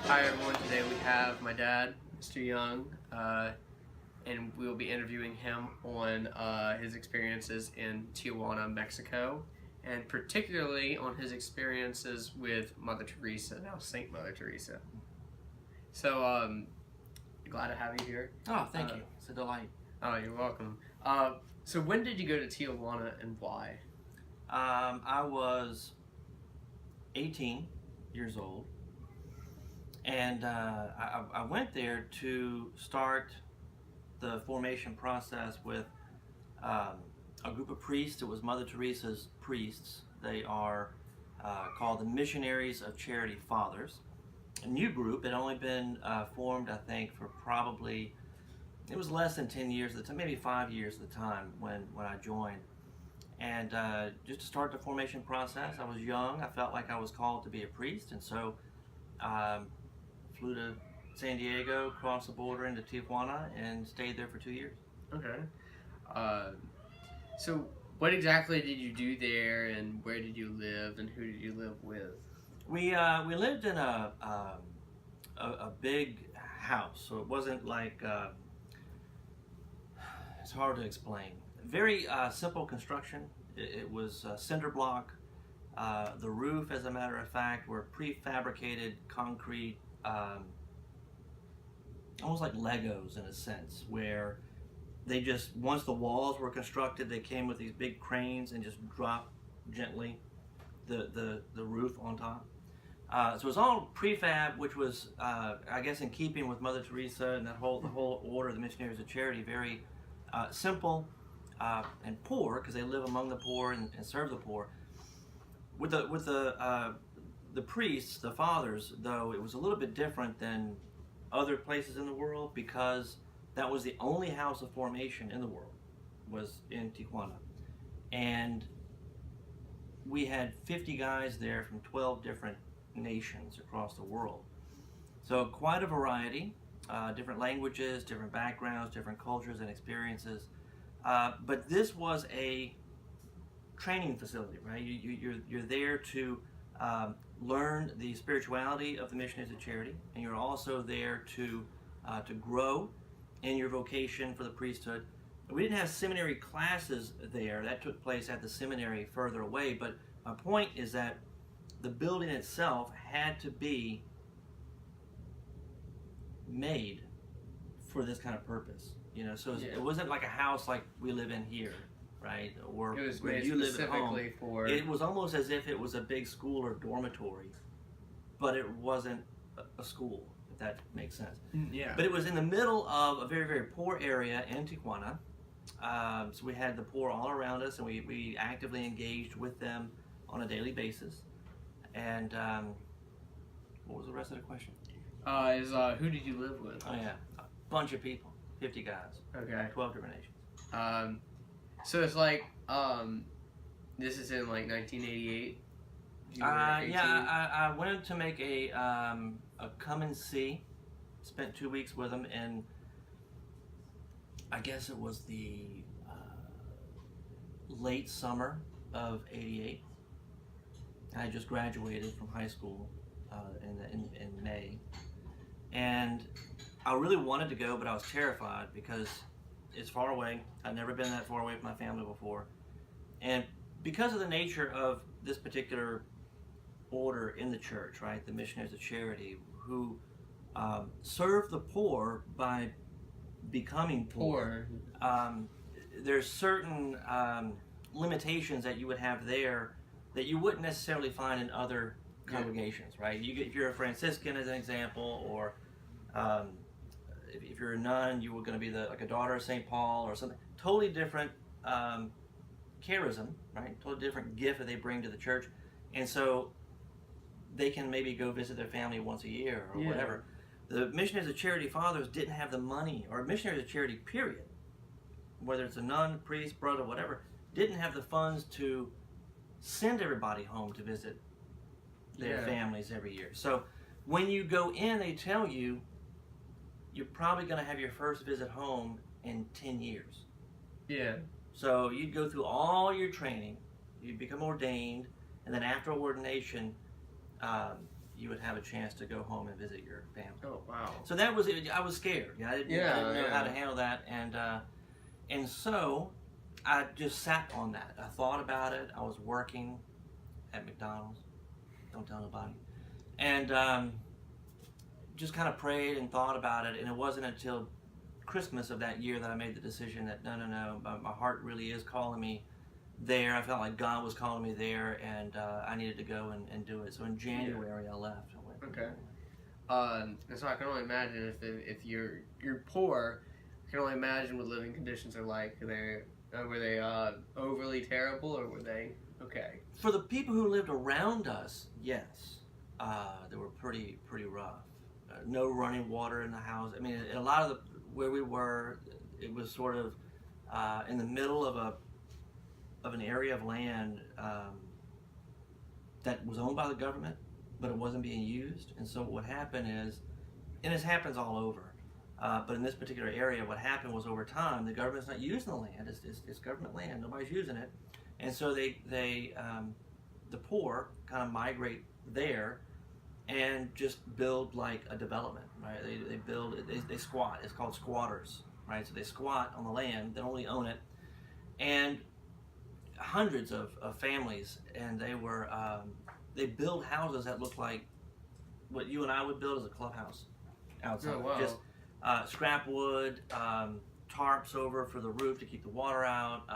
Hi everyone, today we have my dad, Mr. Young, and we will be interviewing him on his experiences in Tijuana, Mexico, and particularly on his experiences with Mother Teresa, now Saint Mother Teresa. So, glad to have you here. Oh, thank you. It's a delight. Oh, you're welcome. So when did you go to Tijuana and why? I was 18 years old, and I went there to start the formation process with a group of priests. It was Mother Teresa's priests. They are called the Missionaries of Charity Fathers. A new group. It had only been formed, I think, for probably, it was less than 10 years at the time, maybe 5 years at the time when I joined. And just to start the formation process, I was young. I felt like I was called to be a priest, and so flew to San Diego, crossed the border into Tijuana, and stayed there for 2 years. Okay. So what exactly did you do there, and where did you live, and who did you live with? We lived in a big house, so it wasn't like it's hard to explain. Very simple construction. It was cinder block. The roof, as a matter of fact, were prefabricated concrete, almost like Legos in a sense, where they just, once the walls were constructed, they came with these big cranes and just dropped gently the roof on top. So it was all prefab, which was, I guess, in keeping with Mother Teresa and the whole order of the Missionaries of Charity. Very simple and poor, because they live among the poor and serve the poor. With the priests, the fathers, though, it was a little bit different than other places in the world, because that was the only house of formation in the world, was in Tijuana. And we had 50 guys there from 12 different nations across the world. So quite a variety, different languages, different backgrounds, different cultures and experiences. But this was a training facility, right? You're there to learn the spirituality of the Missionaries of Charity, and you're also there to grow in your vocation for the priesthood. We didn't have seminary classes there. That took place at the seminary further away, but my point is that the building itself had to be made for this kind of purpose, you know. So it wasn't like a house like we live in here, right? Or It was where made you live at home. specifically for... It was almost as if it was a big school or dormitory, but it wasn't a school, if that makes sense. Yeah. But it was in the middle of a very, very poor area in Tijuana. So we had the poor all around us, and we actively engaged with them on a daily basis. And what was the rest of the question? Who did you live with? Oh yeah, a bunch of people, 50 guys. Okay. 12 different nations. So it's like, this is in like 1988? Yeah, I went to make a come and see. Spent 2 weeks with them, and I guess it was the late summer of '88. I just graduated from high school in May, and I really wanted to go, but I was terrified because it's far away. I'd never been that far away from my family before, and because of the nature of this particular order in the church, right, the Missionaries of Charity, who serve the poor by becoming poor. There's certain limitations that you would have there that you wouldn't necessarily find in other congregations, right? If you're a Franciscan, as an example, or if you're a nun, you were going to be like a daughter of St. Paul or something. Totally different charism, right? Totally different gift that they bring to the church, and so they can maybe go visit their family once a year or whatever. The Missionaries of Charity Fathers didn't have the money, or Missionaries of Charity, period, whether it's a nun, priest, brother, whatever, didn't have the funds to send everybody home to visit their families every year. So when you go in, they tell you you're probably going to have your first visit home in 10 years. Yeah. So you'd go through all your training, you'd become ordained, and then after ordination, you would have a chance to go home and visit your family. Oh, wow. So that was it. I was scared. I didn't know how to handle that, and so I just sat on that. I thought about it. I was working at McDonald's. Don't tell nobody. And just kind of prayed and thought about it. And it wasn't until Christmas of that year that I made the decision that no, my heart really is calling me there. I felt like God was calling me there, and I needed to go and do it. So in January, I left. I went. Okay. And so I can only imagine if you're poor, I can only imagine what living conditions are like. Were they overly terrible, or were they okay? For the people who lived around us, yes, they were pretty rough. No running water in the house. I mean, a lot of where we were, it was sort of in the middle of an area of land that was owned by the government, but it wasn't being used. And so what would happen is, and this happens all over, but in this particular area, what happened was over time, the government's not using the land. It's government land. Nobody's using it. And so the poor kind of migrate there and just build like a development, right? They squat. It's called squatters, right? So they squat on the land. They don't really own it. And hundreds of families, and they build houses that look like what you and I would build as a clubhouse outside. Oh, wow. Just scrap wood, tarps over for the roof to keep the water out,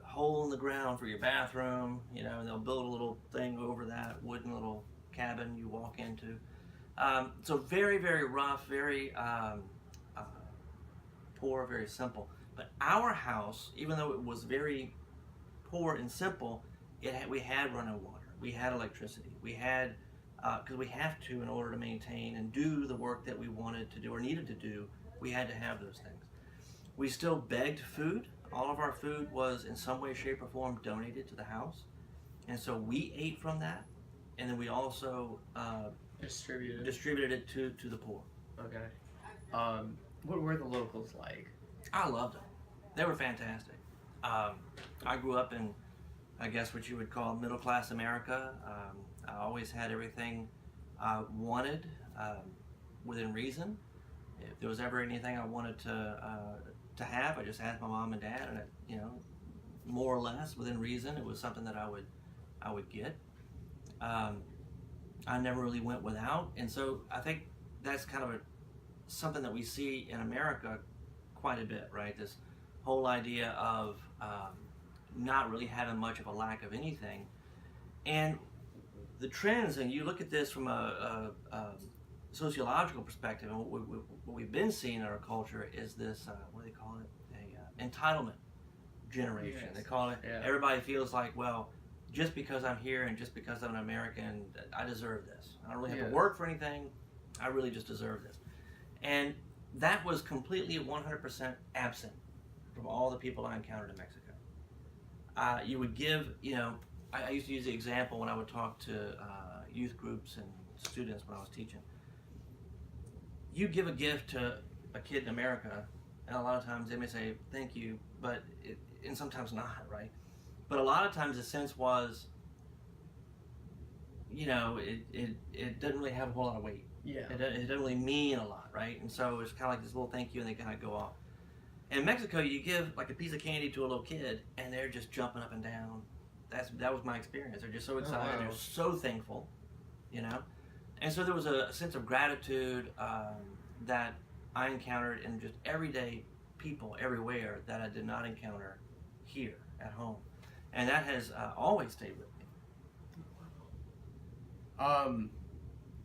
hole in the ground for your bathroom, and they'll build a little thing over that wooden little cabin you walk into. So very, very rough, very poor, very simple. But our house, even though it was very poor and simple, we had running water, we had electricity, we had, because we have to in order to maintain and do the work that we wanted to do or needed to do, we had to have those things. We still begged food. All of our food was in some way, shape, or form donated to the house. And so we ate from that, and then we also distributed it to the poor. Okay. What were the locals like? I loved them. They were fantastic. I grew up in, I guess, what you would call middle-class America. I always had everything I wanted within reason. If there was ever anything I wanted to have, I just asked my mom and dad, and it, more or less within reason, it was something that I would get. I never really went without, and so I think that's kind of something that we see in America quite a bit, right? This whole idea of not really having much of a lack of anything, and the trends. And you look at this from a sociological perspective, and what we've been seeing in our culture is this, what do they call it? Entitlement generation. Yes. They call it, everybody feels like, well, just because I'm here and just because I'm an American, I deserve this. I don't really have to work for anything. I really just deserve this. And that was completely 100% absent from all the people I encountered in Mexico. You would give, I used to use the example when I would talk to youth groups and students when I was teaching. You give a gift to a kid in America, and a lot of times they may say, thank you, and sometimes not, right? But a lot of times the sense was, it doesn't really have a whole lot of weight. Yeah. It doesn't really mean a lot, right? And so it's kind of like this little thank you, and they kind of go off. In Mexico, you give like a piece of candy to a little kid, and they're just jumping up and down. That was my experience. They're just so excited. Oh, wow. They're so thankful, And so there was a sense of gratitude that I encountered in just everyday people everywhere that I did not encounter here at home. And that has always stayed with me.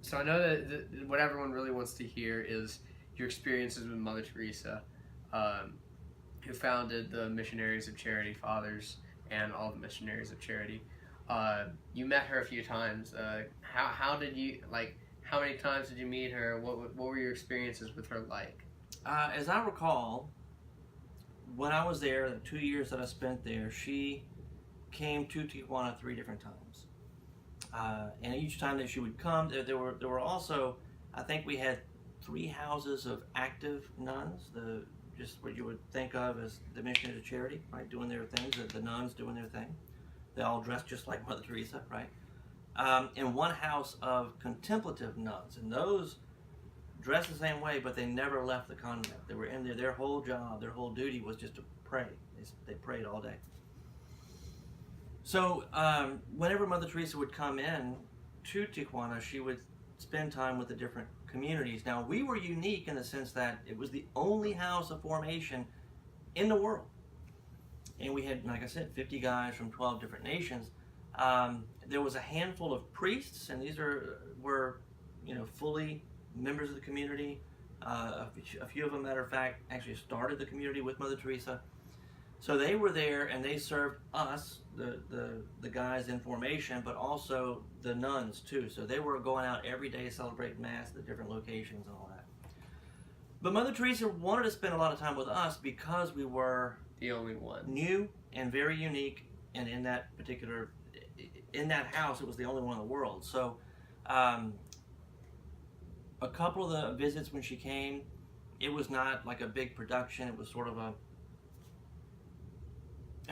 So I know that what everyone really wants to hear is your experiences with Mother Teresa, who founded the Missionaries of Charity Fathers and all the Missionaries of Charity. You met her a few times. How many times did you meet her? What were your experiences with her like? As I recall, when I was there, the 2 years that I spent there, she came to Tijuana 3 different times. And each time that she would come, there were also, I think we had 3 houses of active nuns, just what you would think of as the Missionaries of Charity, right, doing their things, the nuns doing their thing. They all dressed just like Mother Teresa, right? in one house of contemplative nuns, and those dressed the same way, but they never left the convent. They were in there. Their whole job, their whole duty was just to pray. They prayed all day. So whenever Mother Teresa would come in to Tijuana, she would spend time with the different communities. Now, we were unique in the sense that it was the only house of formation in the world. And we had, like I said, 50 guys from 12 different nations. There was a handful of priests, and these were fully members of the community. A few of them, matter of fact, actually started the community with Mother Teresa. So they were there, and they served us, the guys in formation, but also the nuns too. So they were going out every day, celebrating Mass at the different locations and all that. But Mother Teresa wanted to spend a lot of time with us because we were the only one, new and very unique, and in that house, it was the only one in the world. So a couple of the visits when she came, it was not like a big production. It was sort of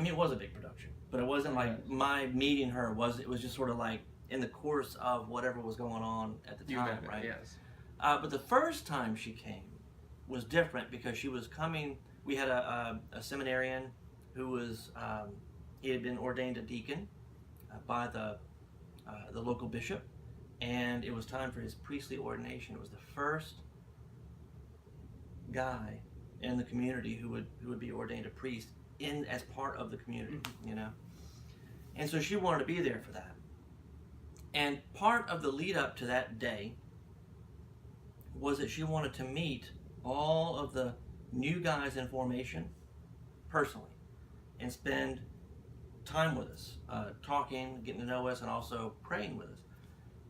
it was a big production, but it wasn't like my meeting her. It was just sort of like in the course of whatever was going on at the time, right? Yes. But the first time she came was different because she was coming. We had a seminarian who was he had been ordained a deacon by the local bishop, and it was time for his priestly ordination. It was the first guy in the community who would be ordained a priest as part of the community, And so she wanted to be there for that. And part of the lead up to that day was that she wanted to meet all of the new guys in formation personally and spend time with us, talking, getting to know us, and also praying with us.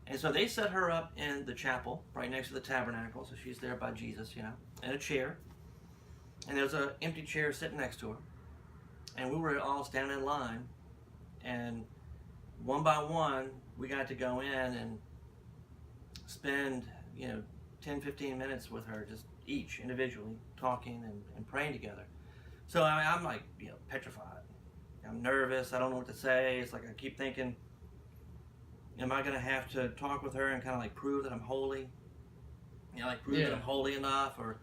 And so they set her up in the chapel right next to the tabernacle, so she's there by Jesus, in a chair. And there's an empty chair sitting next to her. And we were all standing in line, and one by one, we got to go in and spend, 10, 15 minutes with her, just each individually, talking and praying together. So I'm like, petrified. I'm nervous. I don't know what to say. It's like I keep thinking, am I going to have to talk with her and kind of like prove that I'm holy? Prove that I'm holy enough, or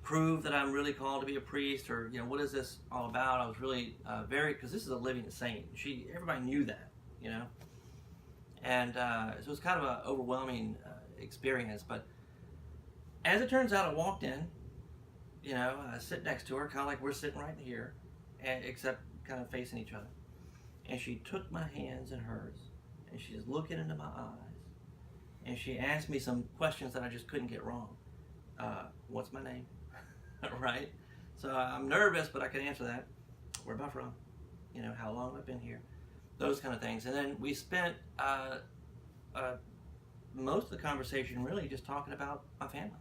prove that I'm really called to be a priest, or what is this all about? I was really because this is a living saint. Everybody knew that, and so it was kind of an overwhelming experience. But as it turns out, I walked in, I sit next to her, kind of like we're sitting right here, except kind of facing each other, and she took my hands in hers, and she's looking into my eyes, and she asked me some questions that I just couldn't get wrong. What's my name? Right? So I'm nervous, but I can answer that. Where am I from? How long I've been here? Those kind of things. And then we spent most of the conversation really just talking about my family.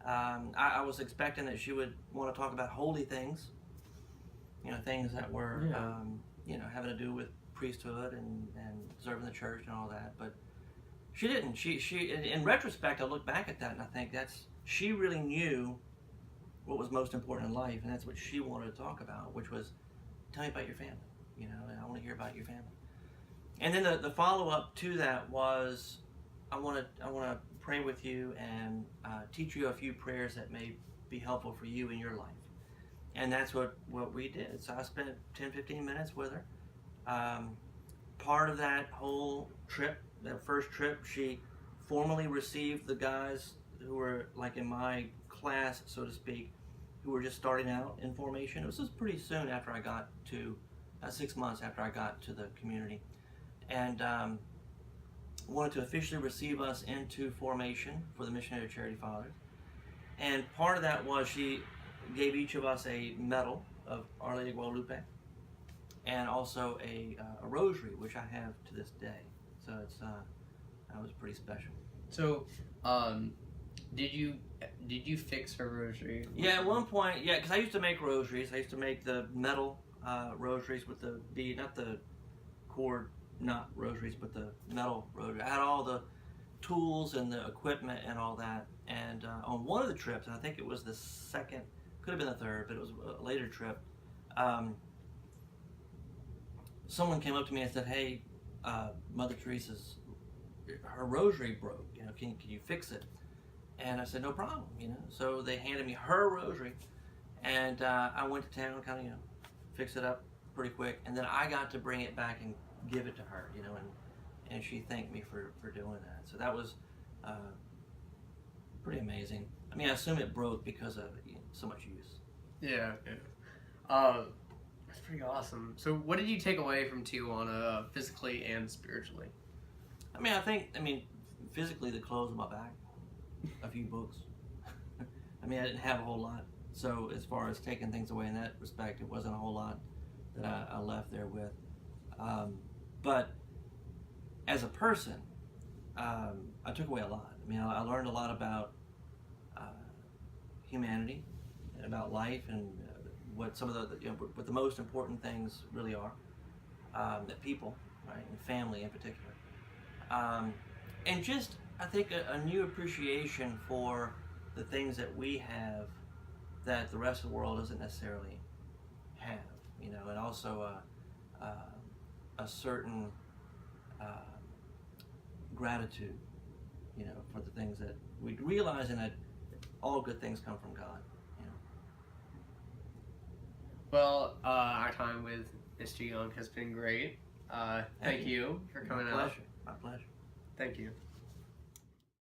I was expecting that she would want to talk about holy things, things that were, having to do with priesthood and serving the church and all that. But she didn't. She in retrospect, I look back at that and I think she really knew what was most important in life, and that's what she wanted to talk about, which was, tell me about your family, and I want to hear about your family. And then the follow-up to that was, I want to pray with you and teach you a few prayers that may be helpful for you in your life. And that's what we did. So I spent 10, 15 minutes with her. Part of that whole trip, that first trip, she formally received the guys who were like in my class, so to speak, who were just starting out in formation. It was just pretty soon after I got to, 6 months after I got to the community, and wanted to officially receive us into formation for the Missionaries of Charity Fathers. And part of that was she gave each of us a medal of Our Lady of Guadalupe, and also a rosary, which I have to this day. So that was pretty special. So, did you fix her rosary? Yeah, at one point, because I used to make rosaries. I used to make the metal rosaries with the bead, not the cord knot rosaries, but the metal rosary. I had all the tools and the equipment and all that. And on one of the trips, and I think it was the second, could have been the third, but it was a later trip, someone came up to me and said, hey, Mother Teresa's her rosary broke. You know, can you fix it? And I said, no problem. You know, so they handed me her rosary, and I went to town, kind of, you know, fix it up pretty quick, and then I got to bring it back and give it to her. You know, and she thanked me for doing that. So that was pretty amazing. I mean, I assume it broke because of so much use. Yeah. That's pretty awesome. So, what did you take away from Tijuana, physically and spiritually? I mean, physically, the clothes on my back, a few books. I mean, I didn't have a whole lot. So, as far as taking things away in that respect, it wasn't a whole lot that I left there with. But as a person, I took away a lot. I mean, I learned a lot about humanity, and about life, and what some of the what the most important things really are. That people, right, and family in particular, and just I think a new appreciation for the things that we have that the rest of the world doesn't necessarily have, you know, and also a certain gratitude, you know, for the things that we realizing that all good things come from God. You know. Well, our time with Mr. Young has been great. Thank you for coming out. My pleasure. Thank you.